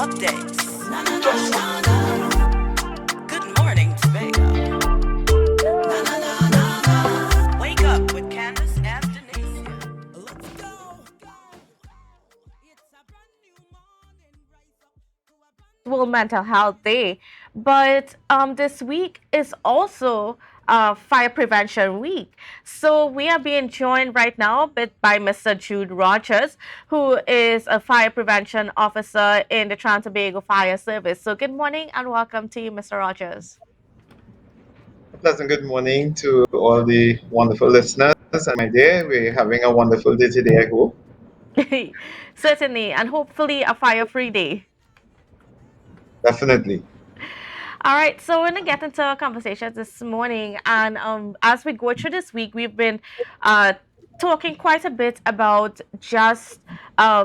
updates. Just good morning, Tobago. Wake up with Candace and Denise. World Mental Health Day, but this week is also Fire Prevention Week. So we are being joined right now by Mr. Jude Rogers, who is a fire prevention officer in the Tobago Fire Service. So good morning and welcome to you, Mr. Rogers. A pleasant good morning to all the wonderful listeners. And my dear, we're having a wonderful day today, I hope. Certainly, and hopefully a fire-free day. Definitely. All right, so we're gonna get into our conversation this morning, and as we go through this week, we've been uh, talking quite a bit about just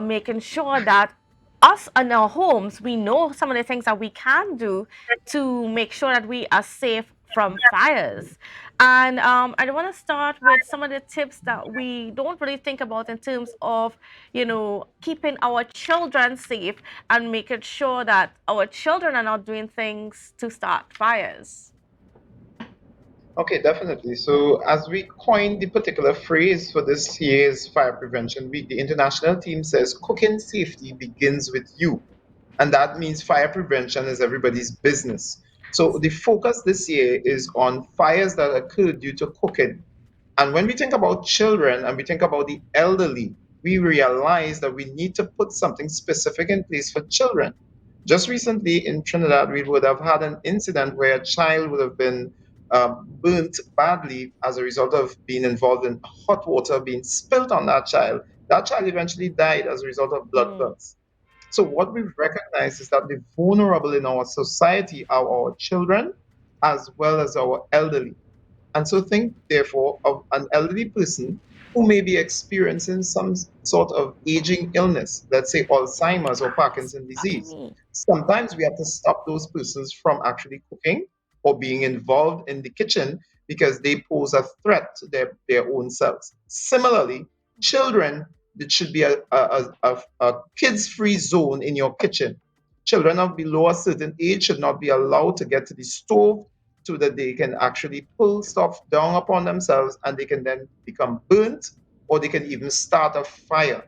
making sure that us in our homes, we know some of the things that we can do to make sure that we are safe from fires. And I want to start with some of the tips that we don't really think about in terms of, keeping our children safe and making sure that our children are not doing things to start fires. Okay, definitely. So, as we coined the particular phrase for this year's Fire Prevention Week, the international team says cooking safety begins with you. And that means fire prevention is everybody's business. So, the focus this year is on fires that occur due to cooking. And when we think about children and we think about the elderly, we realize that we need to put something specific in place for children. Just recently in Trinidad, we would have had an incident where a child would have been burnt badly as a result of being involved in hot water being spilt on that child. That child eventually died as a result of blood Mm. clots. So, what we've recognized is that the vulnerable in our society are our children as well as our elderly. And so think, therefore, of an elderly person who may be experiencing some sort of aging illness, let's say Alzheimer's or Parkinson's Exactly disease. me. Sometimes we have to stop those persons from actually cooking or being involved in the kitchen because they pose a threat to their own selves. Similarly, children, it should be a kids free zone in your kitchen. Children of below a certain age should not be allowed to get to the stove so that they can actually pull stuff down upon themselves and they can then become burnt or they can even start a fire.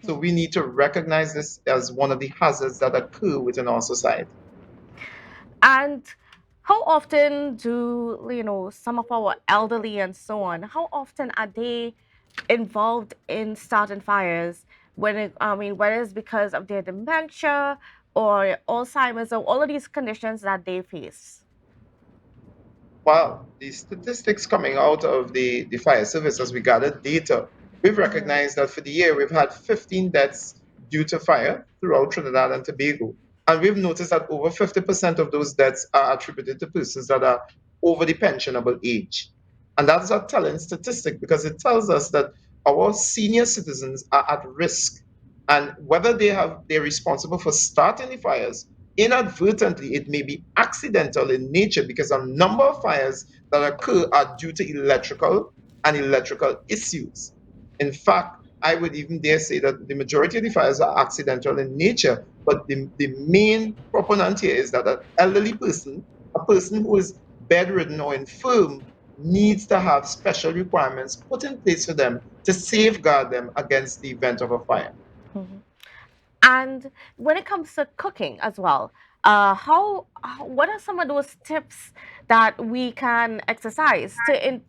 So we need to recognize this as one of the hazards that occur within our society. And how often do, some of our elderly and so on, how often are they involved in starting fires? Whether it's because of their dementia or Alzheimer's or all of these conditions that they face. Well, the statistics coming out of the fire service as we gathered data, we've recognized that for the year we've had 15 deaths due to fire throughout Trinidad and Tobago. And we've noticed that over 50% of those deaths are attributed to persons that are over the pensionable age. And that's a telling statistic because it tells us that our senior citizens are at risk. And whether they're responsible for starting the fires, inadvertently it may be accidental in nature because a number of fires that occur are due to electrical issues. In fact, I would even dare say that the majority of the fires are accidental in nature, but the main proponent here is that an elderly person, a person who is bedridden or infirm, needs to have special requirements put in place for them to safeguard them against the event of a fire. Mhm. And when it comes to cooking as well, what are some of those tips that we can exercise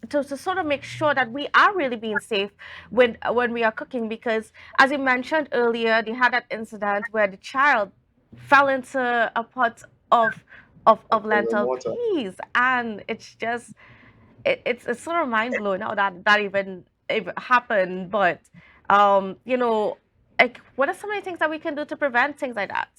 to sort of make sure that we are really being safe when we are cooking? Because as you mentioned earlier, they had that incident where the child fell into a pot of of Boiling lentil water. peas, and it's just it's sort of mind blowing how that even happened. But like what are some of the things that we can do to prevent things like that?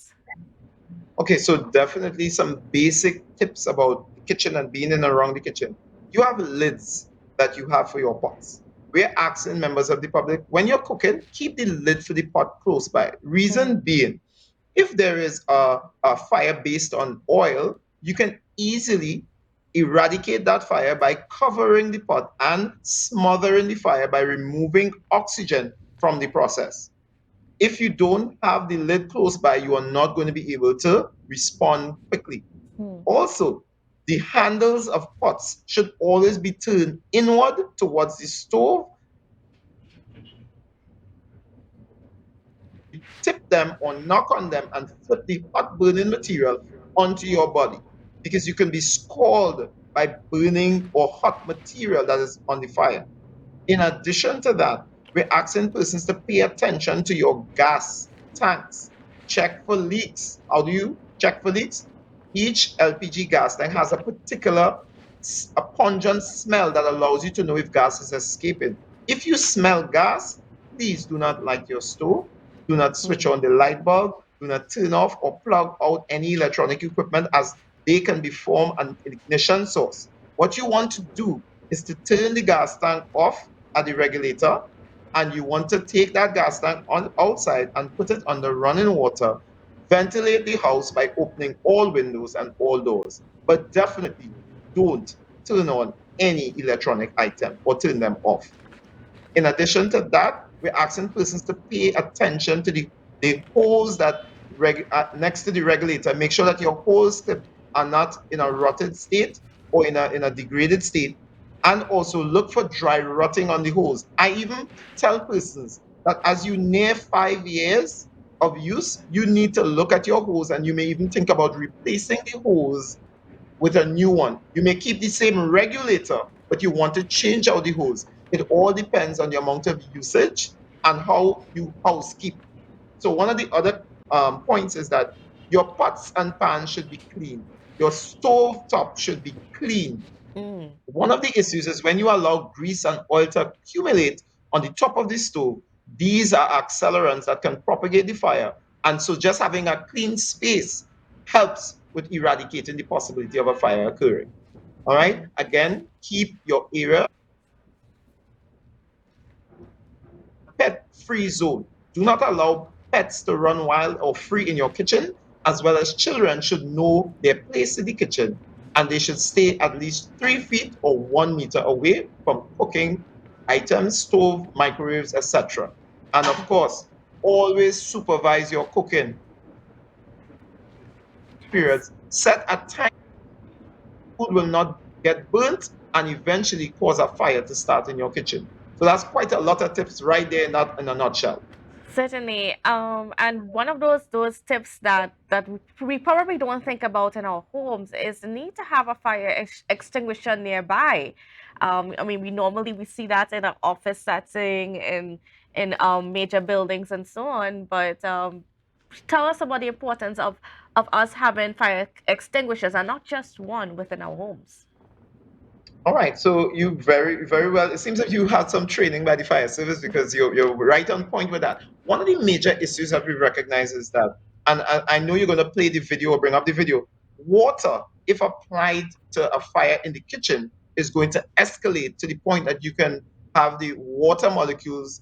Okay, so definitely some basic tips about the kitchen and being in and around the kitchen. You have lids that you have for your pots. We're asking members of the public when you're cooking, keep the lid for the pot close by. Reason Mhm. being, if there is a fire based on oil, you can easily eradicate that fire by covering the pot and smothering the fire by removing oxygen from the process. If you don't have the lid close by, you are not going to be able to respond quickly. Mm. Also, the handles of pots should always be turned inward towards the stove. Tip them or knock on them and flip the hot burning material onto your body, because you can be scalded by burning or hot material that is on the fire. In addition to that, we're asking persons to pay attention to your gas tanks. Check for leaks. How do you check for leaks? Each LPG gas tank has a particular a pungent smell that allows you to know if gas is escaping. If you smell gas, please do not light your stove. Do not switch Mm. on the light bulb. Do not turn off or plug out any electronic equipment, as they can be form an ignition source. What you want to do is to turn the gas tank off at the regulator, and you want to take that gas tank on outside and put it under running water. Ventilate the house by opening all windows and all doors, but definitely don't turn on any electronic item or turn them off. In addition to that, we're asking persons to pay attention to the holes that next to the regulator. Make sure that your holes are not in a rotted state or in a degraded state. And also look for dry rotting on the holes. I even tell persons that as you near 5 years of use, you need to look at your hose, and you may even think about replacing the hose with a new one. You may keep the same regulator, but you want to change out the hose. It all depends on the amount of usage and how you housekeep. So one of the other points is that your pots and pans should be clean. Your stove top should be clean. Mm. One of the issues is when you allow grease and oil to accumulate on the top of the stove, these are accelerants that can propagate the fire. And so just having a clean space helps with eradicating the possibility of a fire occurring. All right. Mm. Again, keep your area pet free zone. Do not allow pets to run wild or free in your kitchen, as well as children should know their place in the kitchen, and they should stay at least 3 feet or 1 meter away from cooking items, stove, microwaves, etc. And of course, always supervise your cooking periods. Set a time food will not get burnt and eventually cause a fire to start in your kitchen. So that's quite a lot of tips right there in that in a nutshell. Certainly. And one of those tips that we probably don't think about in our homes is the need to have a fire extinguisher nearby. I mean, we see that in an office setting, in major buildings and so on. But tell us about the importance of us having fire extinguishers and not just one within our homes. All right, so you very, very well. It seems like you had some training by the fire service, because you're right on point with that. One of the major issues that we recognize is that, and I know you're going to play the video or bring up the video, water, if applied to a fire in the kitchen, is going to escalate to the point that you can have the water molecules,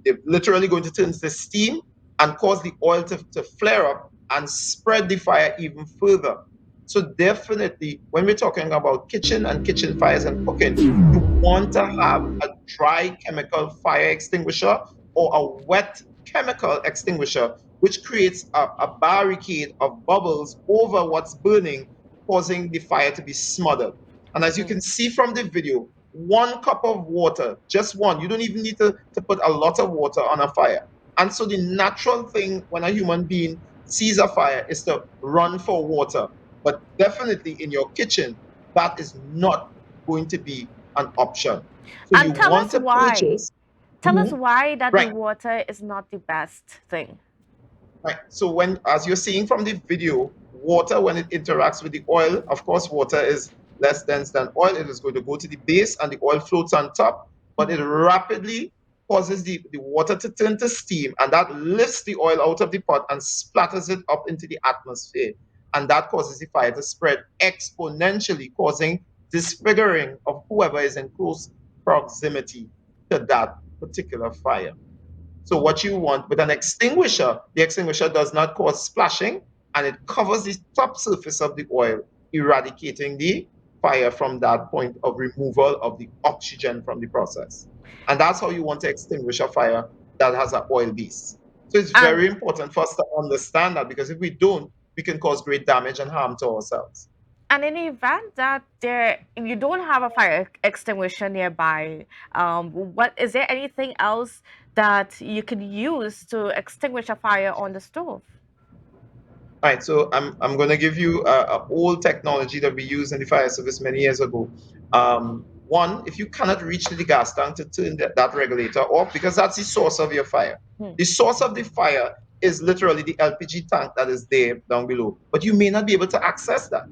they're literally going to turn into steam and cause the oil to flare up and spread the fire even further. So definitely, when we're talking about kitchen and kitchen fires and cooking, you want to have a dry chemical fire extinguisher or a wet chemical extinguisher, which creates a barricade of bubbles over what's burning, causing the fire to be smothered. And as you Mm. can see from the video, 1 cup of water, just one, you don't even need to put a lot of water on a fire. And so the natural thing when a human being sees a fire is to run for water. But definitely in your kitchen, that is not going to be an option. So you And tell want us to why. purchase. Tell us Mhm. why that the Right. water is not the best thing. Right. So when, as you're seeing from the video, water, when it interacts with the oil, of course, water is less dense than oil. It is going to go to the base and the oil floats on top, but it Mhm. rapidly causes the water to turn to steam, and that lifts the oil out of the pot and splatters it up into the atmosphere. And that causes the fire to spread exponentially, causing disfiguring of whoever is in close proximity to that particular fire. So what you want with an extinguisher, the extinguisher does not cause splashing, and it covers the top surface of the oil, eradicating the fire from that point of removal of the oxygen from the process. And that's how you want to extinguish a fire that has an oil base. So it's And very important for us to understand that, because if we don't, we can cause great damage and harm to ourselves. and in the event that you don't have a fire extinguisher nearby, what is there anything else that you could use to extinguish a fire on the stove? All right, so I'm going to give you a old technology that we used in the fire service many years ago. One, if you cannot reach the gas tank to turn that regulator off, because that's the source of your fire. Hmm. The source of the fire is literally the LPG tank that is there down below, but you may not be able to access that.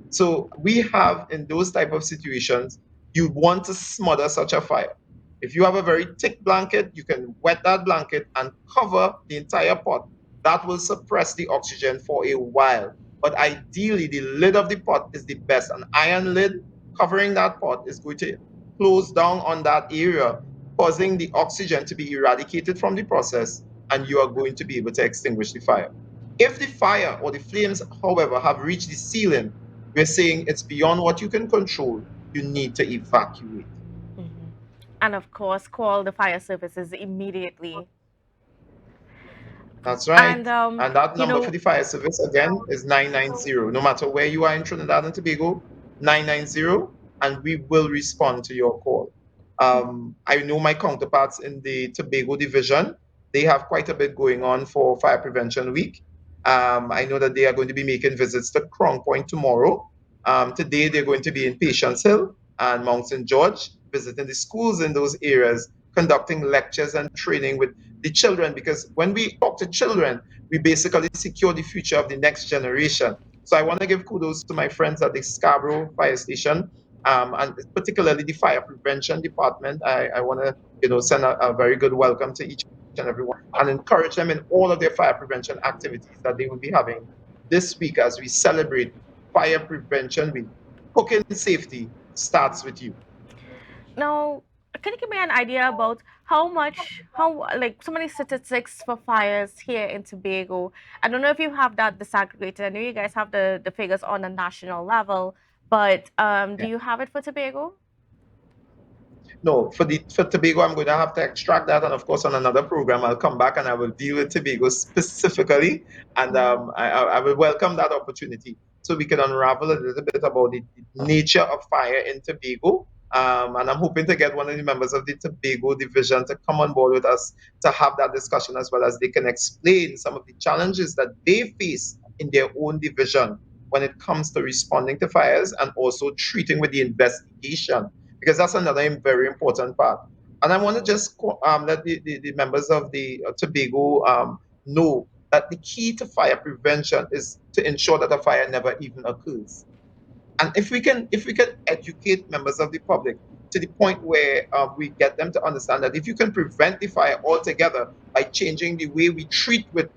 So we have, in those type of situations, you want to smother such a fire. If you have a very thick blanket, you can wet that blanket and cover the entire pot. That will suppress the oxygen for a while. But ideally, the lid of the pot is the best. An iron lid covering that pot is going to close down on that area, causing the oxygen to be eradicated from the process, and you are going to be able to extinguish the fire. If the fire or the flames, however, have reached the ceiling, we're saying it's beyond what you can control. You need to evacuate. Mhm. And of course, call the fire services immediately. That's right. And And that you number for know, the fire service again is 990. No matter where you are in Trinidad and Tobago, 990, and we will respond to your call. I know my counterparts in the Tobago division, they have quite a bit going on for Fire Prevention Week. I know that they are going to be making visits to Crown Point tomorrow. Today, they're going to be in Patience Hill and Mount St. George, visiting the schools in those areas, conducting lectures and training with the children, because when we talk to children, we basically secure the future of the next generation. So I want to give kudos to my friends at the Scarborough Fire Station, and particularly the Fire Prevention Department. I want to, send a very good welcome to each and everyone and encourage them in all of their fire prevention activities that they will be having this week as we celebrate Fire Prevention Week. Cooking safety starts with you. now, can you give me an idea about how like so many statistics for fires here in Tobago? I don't know if you have that disaggregated. I know you guys have the figures on a national level, but do Yeah. you have it for Tobago? No, for Tobago, I'm going to have to extract that, and of course, on another program, I'll come back and I will deal with Tobago specifically, and Mhm. I will welcome that opportunity so we can unravel a little bit about the nature of fire in Tobago. And I'm hoping to get one of the members of the Tobago division to come on board with us to have that discussion, as well as they can explain some of the challenges that they face in their own division when it comes to responding to fires and also treating with the investigation, because that's another very important part. And I want to just let the members of the Tobago know that the key to fire prevention is to ensure that a fire never even occurs. And if we can educate members of the public to the point where we get them to understand that if you can prevent the fire altogether by changing the way we treat with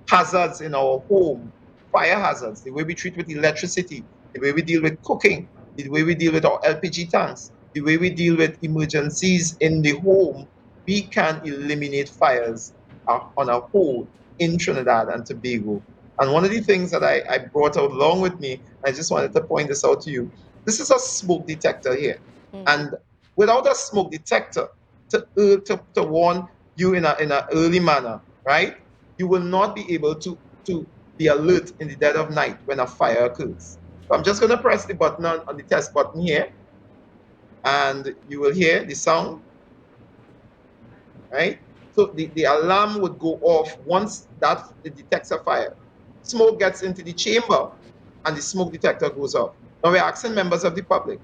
hazards in our home, fire hazards, the way we treat with electricity, the way we deal with cooking, the way we deal with our LPG tanks, the way we deal with emergencies in the home, we can eliminate fires on a whole in Trinidad and Tobago. And one of the things that I brought out along with me, I just wanted to point this out to you. This is a smoke detector here. Mhm. And without a smoke detector to warn you in an early manner, right? You will not be able to be alert in the dead of night when a fire occurs. So I'm just going to press the button on the test button here, and you will hear the sound, right? So the alarm would go off once that it detects a fire. Smoke gets into the chamber, and the smoke detector goes off. Now we're asking members of the public,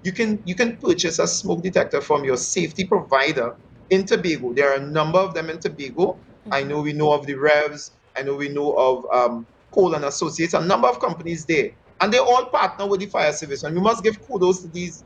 you can purchase a smoke detector from your safety provider in Tobago. There are a number of them in Tobago. I Mhm. know we know of the Revs. I know we know of Cole and Associates. A number of companies there, and they all partner with the fire service. And we must give kudos to these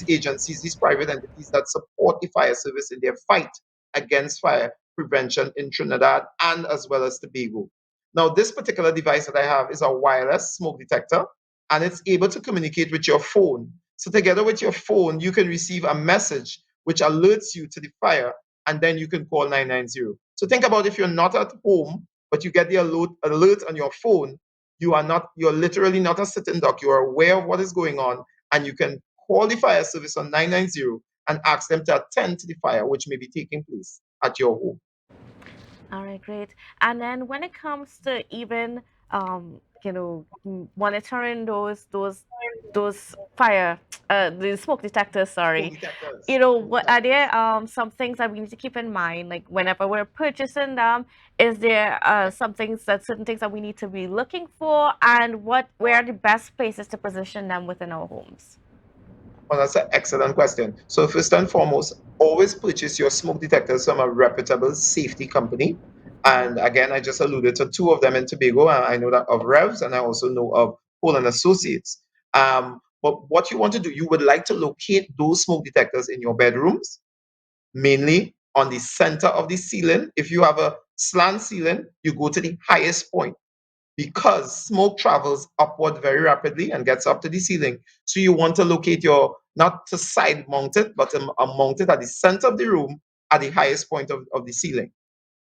agencies, these private entities that support the fire service in their fight against fire prevention in Trinidad and as well as Tobago. Now, this particular device that I have is a wireless smoke detector, and it's able to communicate with your phone. So together with your phone, you can receive a message which alerts you to the fire, and then you can call 990. So think about if you're not at home, but you get the alert on your phone, you're literally not a sitting duck. You are aware of what is going on, and you can call the fire service on 990 and ask them to attend to the fire which may be taking place at your home. All right, great. And then when it comes to even monitoring those fire the smoke detectors, Smoke sorry. detectors. You know, Smoke what are there detectors. some things that we need to keep in mind, like whenever we're purchasing them? Is there certain things that we need to be looking for, and where are the best places to position them within our homes? Well, that's an excellent question. So first and foremost, always purchase your smoke detectors from a reputable safety company. Hmm. And again, I just alluded to two of them in Tobago. I know that of Revs, and I also know of Hole and Associates. But what you want to do, you would like to locate those smoke detectors in your bedrooms, mainly on the center of the ceiling. If you have a slant ceiling, you go to the highest point because smoke travels upward very rapidly and gets up to the ceiling. So you want to locate your, not to side mount it, but mount it at the center of the room at the highest point of the ceiling.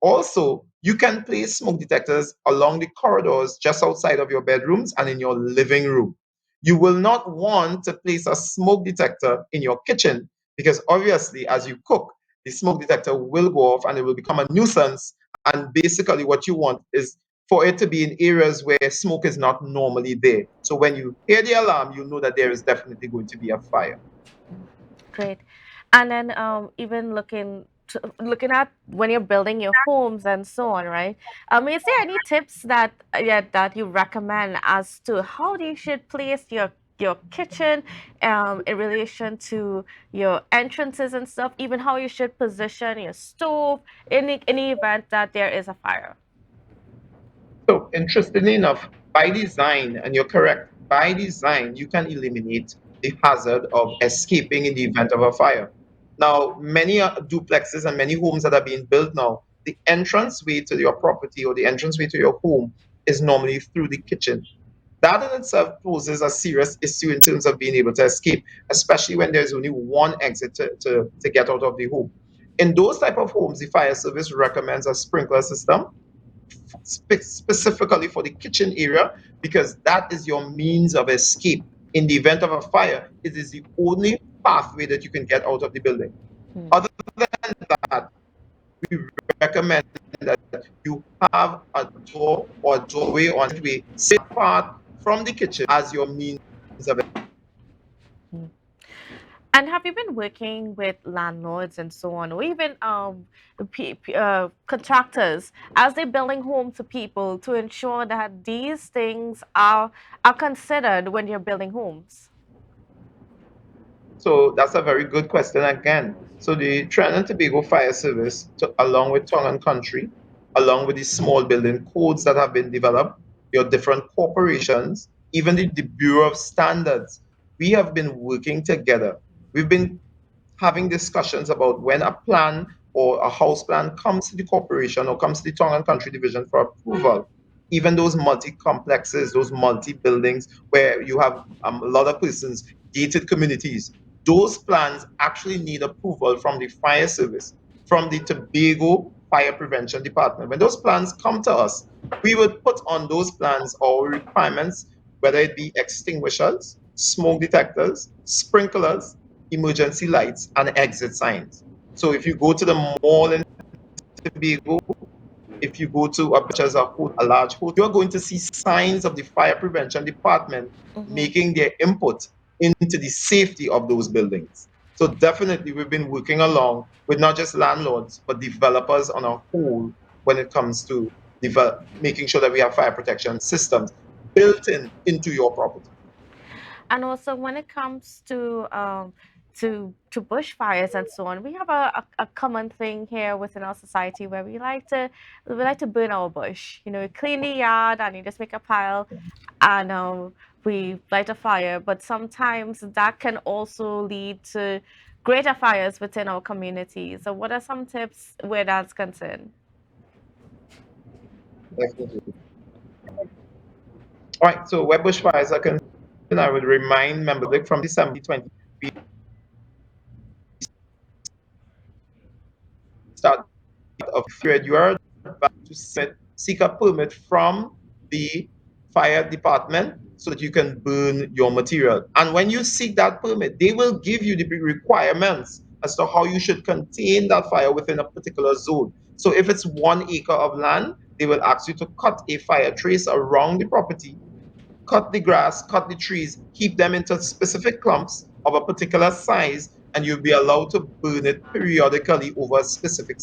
Also, you can place smoke detectors along the corridors just outside of your bedrooms and in your living room. You will not want to place a smoke detector in your kitchen because obviously, as you cook, the smoke detector will go off and it will become a nuisance. And basically, what you want is for it to be in areas where smoke is not normally there. So when you hear the alarm, you know that there is definitely going to be a fire. Great. And then even looking at when you're building your homes and so on, right? Is there any tips that that you recommend as to how you should place your kitchen in relation to your entrances and stuff, even how you should position your stove in the event that there is a fire? So, interestingly enough, by design, and you're correct, by design, you can eliminate the hazard of escaping in the event of a fire. Now, many duplexes and many homes that are being built now, the entrance way to your property or the entrance way to your home is normally through the kitchen. That in itself poses a serious issue in terms of being able to escape, especially when there's only one exit to get out of the home. In those type of homes, the fire service recommends a sprinkler system specifically for the kitchen area because that is your means of escape. In the event of a fire, it is the only pathway that you can get out of the building. Hmm. Other than that, we recommend that you have a door or a doorway or a way sit apart from the kitchen as your means of Hmm. And have you been working with landlords and so on, or even contractors as they're building homes to people to ensure that these things are considered when you're building homes? So that's a very good question again. So the Trinidad and Tobago Fire Service, along with Tongue and Country, along with the small building codes that have been developed, your different corporations, even the Bureau of Standards, we have been working together. We've been having discussions about when a plan or a house plan comes to the corporation or comes to the town and country division for approval. Even those multi complexes, those multi buildings where you have a lot of persons, gated communities, those plans actually need approval from the fire service, from the Tobago Fire Prevention Department. When those plans come to us, we would put on those plans our requirements, whether it be extinguishers, smoke detectors, sprinklers, emergency lights, and exit signs. So if you go to the mall in Tobago, if you go to a large hotel, you're going to see signs of the fire prevention department Hmm. making their input into the safety of those buildings. So definitely we've been working along with not just landlords, but developers on a whole when it comes to making sure that we have fire protection systems built into your property. And also, when it comes to bushfires and so on, we have a common thing here within our society where we like to burn our bush. You know, we clean the yard and you just make a pile and we light a fire. But sometimes that can also lead to greater fires within our community. So, what are some tips where that's concerned? Definitely. All right, so where bushfires are concerned, I would remind members like from December 2020, we start of period. You are advised to seek a permit from the fire department so that you can burn your material. And when you seek that permit, they will give you the requirements as to how you should contain that fire within a particular zone. So if it's 1 acre of land, they will ask you to cut a fire trace around the property, cut the grass, cut the trees, keep them into specific clumps of a particular size, and you'll be allowed to burn it periodically over a specific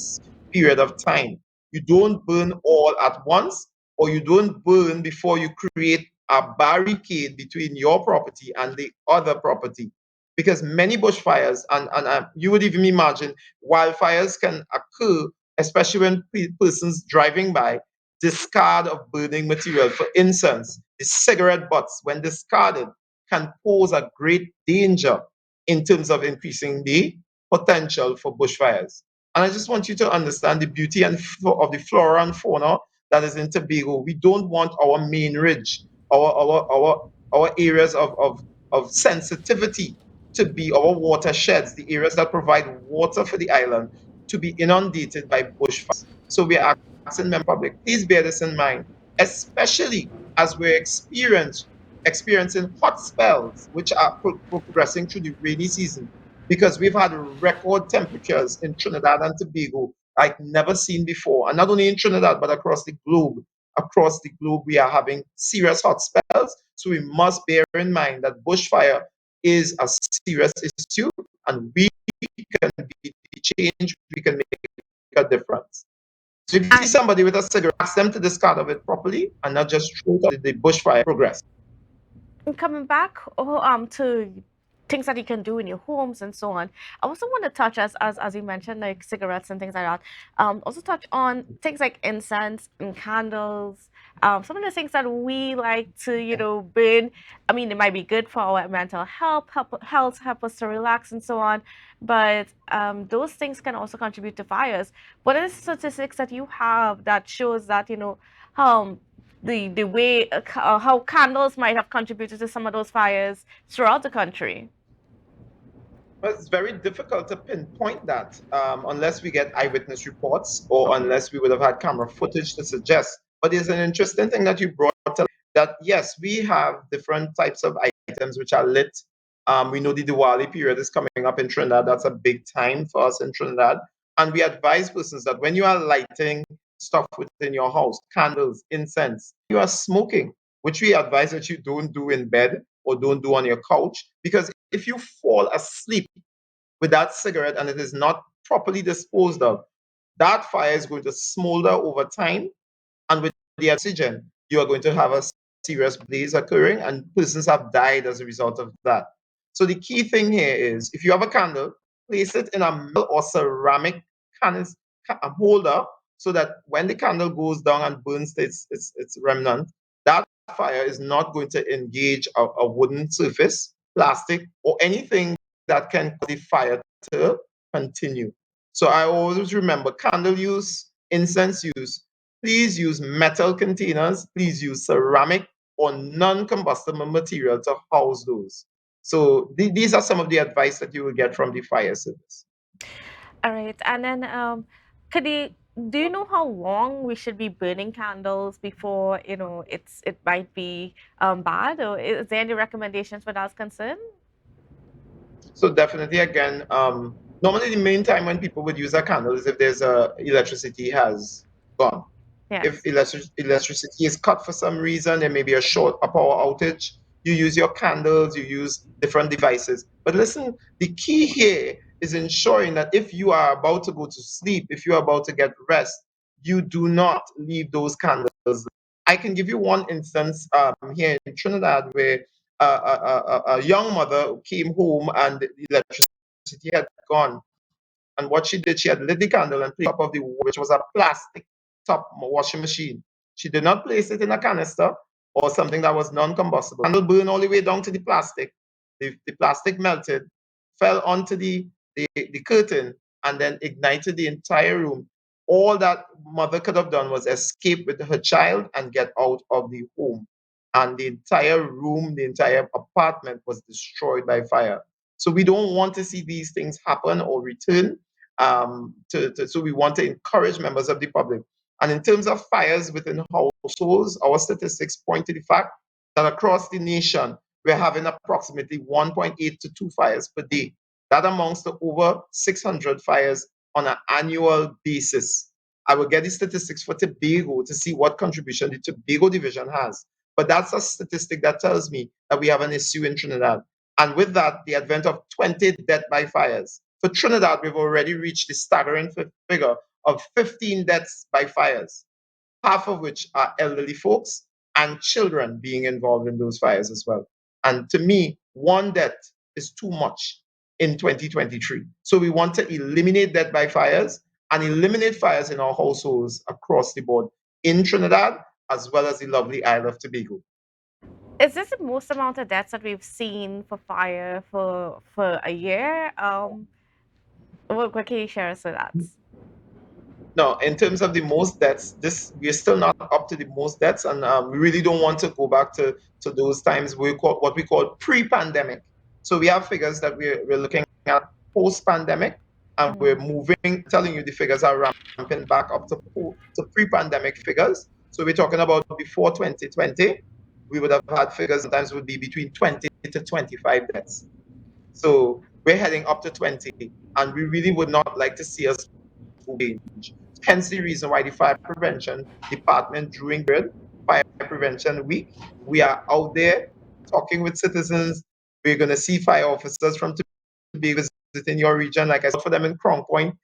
period of time. You don't burn all at once, or you don't burn before you create a barricade between your property and the other property. Because many bushfires, and you would even imagine wildfires can occur, especially when persons driving by discard of burning material. For instance, the cigarette butts, when discarded, can pose a great danger in terms of increasing the potential for bushfires. And I just want you to understand the beauty of the flora and fauna that is in Tobago. We don't want our main ridge, our areas of sensitivity to be our watersheds, the areas that provide water for the island, to be inundated by bushfires. So we are asking member public, please bear this in mind, especially as we're experiencing hot spells, which are progressing through the rainy season, because we've had record temperatures in Trinidad and Tobago like never seen before. And not only in Trinidad, but across the globe. Across the globe, we are having serious hot spells. So we must bear in mind that bushfire is a serious issue, and we can be the change, we can make a difference. So if you see And somebody with a cigarette, ask them to discard of it properly and not just throw it out the bushfire progress. coming back to things that you can do in your homes and so on. I also want to touch, as you mentioned, like cigarettes and things like that. Also touch on things like incense and candles. Some of the things that we like to, burn. I mean, it might be good for our mental help us to relax and so on. But those things can also contribute to fires. What are the statistics that you have that shows that, um, the way how candles might have contributed to some of those fires throughout the country? Well, it's very difficult to pinpoint that unless we get eyewitness reports or Okay. unless we would have had camera footage to suggest. But there's an interesting thing that you brought up, that yes, we have different types of items which are lit. We know the Diwali period is coming up in Trinidad. That's a big time for us in Trinidad. And we advise persons that when you are lighting stuff within your house, candles, incense, you are smoking, which we advise that you don't do in bed or don't do on your couch, because if you fall asleep with that cigarette and it is not properly disposed of, that fire is going to smolder over time, and with the oxygen, you are going to have a serious blaze occurring, and persons have died as a result of that. So the key thing here is, if you have a candle, place it in a metal or ceramic holder, so that when the candle goes down and burns its remnant, that fire is not going to engage a wooden surface, plastic, or anything that can cause the fire to continue. So I always remember, candle use, incense use, please use metal containers, please use ceramic or non-combustible material to house those. So these are some of the advice that you will get from the fire service. All right. And then could you do you know how long we should be burning candles before, it might be bad? Or is there any recommendations for that concern? So definitely, again, normally the main time when people would use a candle is if there's electricity has gone. If Yes. electricity is cut for some reason, there may be a power outage, you use your candles, you use different devices. But listen, the key here is ensuring that if you are about to go to sleep, if you are about to get rest, you do not leave those candles. I can give you one instance here in Trinidad where a young mother came home and the electricity had gone. And what she did, she had lit the candle and placed it on top of the wall, which was a plastic top washing machine. She did not place it in a canister or something that was non-combustible. The candle burned all the way down to the plastic. The plastic melted, fell onto the curtain, and then ignited the entire room. All that mother could have done was escape with her child and get out of the home. And the entire room, the entire apartment was destroyed by fire. So we don't want to see these things happen or return. So we want to encourage members of the public. And in terms of fires within households, our statistics point to the fact that across the nation, we're having approximately 1.8 to 2 fires per day. That amounts to over 600 fires on an annual basis. I will get the statistics for Tobago to see what contribution the Tobago division has. But that's a statistic that tells me that we have an issue in Trinidad. And with that, the advent of 20 deaths by fires. For Trinidad, we've already reached the staggering figure of 15 deaths by fires, half of which are elderly folks and children being involved in those fires as well. And to me, one death is too much in 2023. So we want to eliminate death by fires and eliminate fires in our households across the board in Trinidad as well as the lovely Isle of Tobago. Is this the most amount of deaths that we've seen for fire for a year? What can you share us with that? Now, in terms of the most deaths, this we're still not up to the most deaths, and we really don't want to go back to those times we call what we call pre-pandemic. So we have figures that we're looking at post-pandemic, and we're Mhm. moving, telling you the figures are ramping back up to pre-pandemic figures. So we're talking about before 2020, we would have had figures sometimes would be between 20 to 25 deaths. So we're heading up to 20, and we really would not like to see us change. Hence the reason why the Fire Prevention Department, during period, Fire Prevention Week, we are out there talking with citizens. We're going to see fire officers from Tobago visiting your region, like I said, for them in Crown Point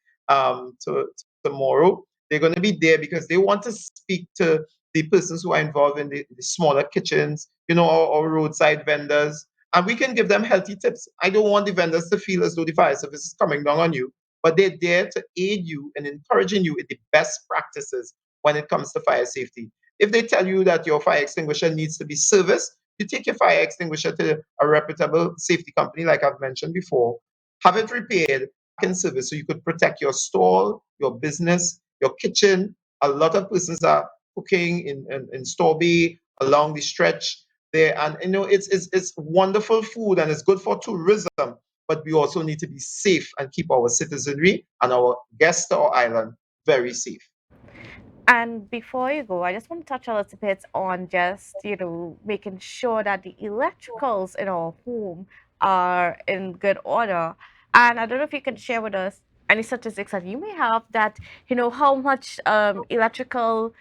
tomorrow. They're going to be there because they want to speak to the persons who are involved in the smaller kitchens, or roadside vendors, and we can give them healthy tips. I don't want the vendors to feel as though the fire service is coming down on you, but they're there to aid you and encouraging you in the best practices when it comes to fire safety. If they tell you that your fire extinguisher needs to be serviced, you take your fire extinguisher to a reputable safety company, like I've mentioned before, have it repaired in service so you could protect your stall, your business, your kitchen. A lot of persons are cooking in store bay along the stretch there, and it's wonderful food and it's good for tourism, but we also need to be safe and keep our citizenry and our guests to our island very safe. And before you go, I just want to touch a little bit on just, making sure that the electricals in our home are in good order. And I don't know if you can share with us any statistics that you may have that, how much electrical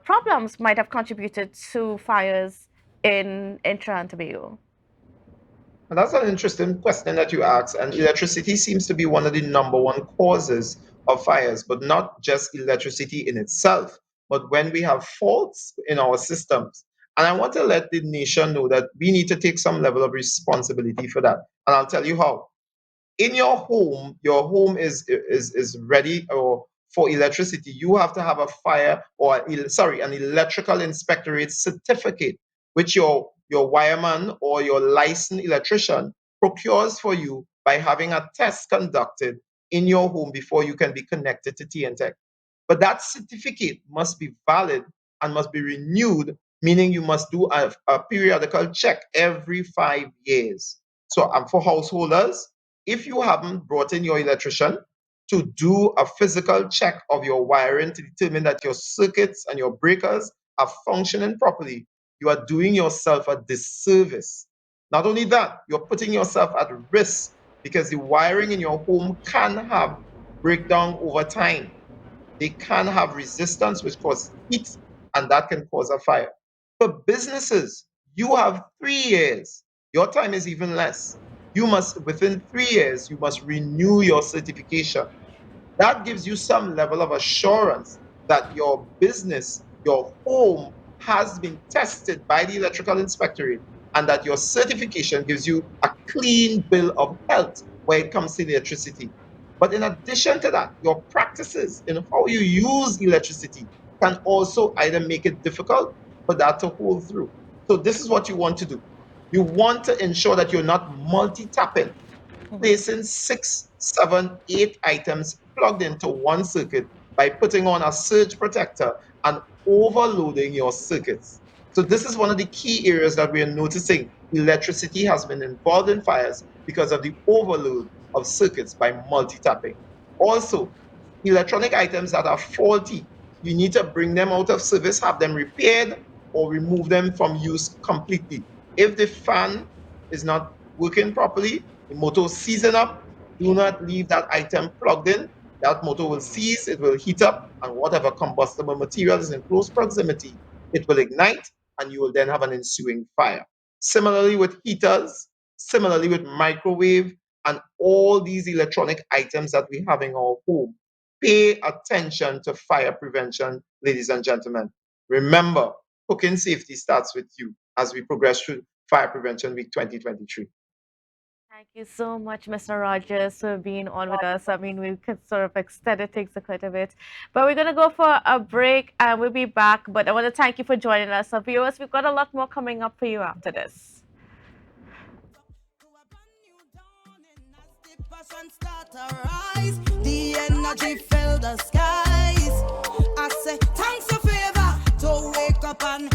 problems might have contributed to fires in Trinidad and Tobago. And that's an interesting question that you ask. And electricity seems to be one of the number one causes of fires, but not just electricity in itself, but when we have faults in our systems. And I want to let the nation know that we need to take some level of responsibility for that. And I'll tell you how. In your home is ready or for electricity. You have to have a fire or an electrical inspectorate certificate, which your wireman or your licensed electrician procures for you by having a test conducted in your home before you can be connected to TNTech. But that certificate must be valid and must be renewed, meaning you must do a periodical check every 5 years. So, for householders, if you haven't brought in your electrician to do a physical check of your wiring to determine that your circuits and your breakers are functioning properly, you are doing yourself a disservice. Not only that, you're putting yourself at risk because the wiring in your home can have breakdown over time. They can have resistance, which causes heat, and that can cause a fire. For businesses, you have 3 years. Your time is even less. Within 3 years, you must renew your certification. That gives you some level of assurance that your business, your home has been tested by the electrical inspectorate and that your certification gives you a clean bill of health when it comes to electricity. But in addition to that, your practices in how you use electricity can also either make it difficult for that to hold through. So, this is what you want to do. You want to ensure that you're not multi tapping, Mhm. placing 6, 7, 8 items plugged into one circuit by putting on a surge protector and overloading your circuits. So this is one of the key areas that we are noticing. Electricity has been involved in fires because of the overload of circuits by multi-tapping. Also, electronic items that are faulty, you need to bring them out of service, have them repaired, or remove them from use completely. If the fan is not working properly, the motor season up, do not leave that item plugged in. that motor will seize, it will heat up, and whatever combustible material is in close proximity, it will ignite, and you will then have an ensuing fire. Similarly with heaters, similarly with microwave, and all these electronic items that we have in our home. Pay attention to fire prevention, ladies and gentlemen. Remember, cooking safety starts with you as we progress through Fire Prevention Week 2023. Thank you so much, Mr. Rogers, for being on with us. I mean, we could sort of extended things quite a bit, but we're going to go for a break and we'll be back. But I want to thank you for joining us. So, viewers, we've got a lot more coming up for you after this. The energy fill the skies. I say, thanks.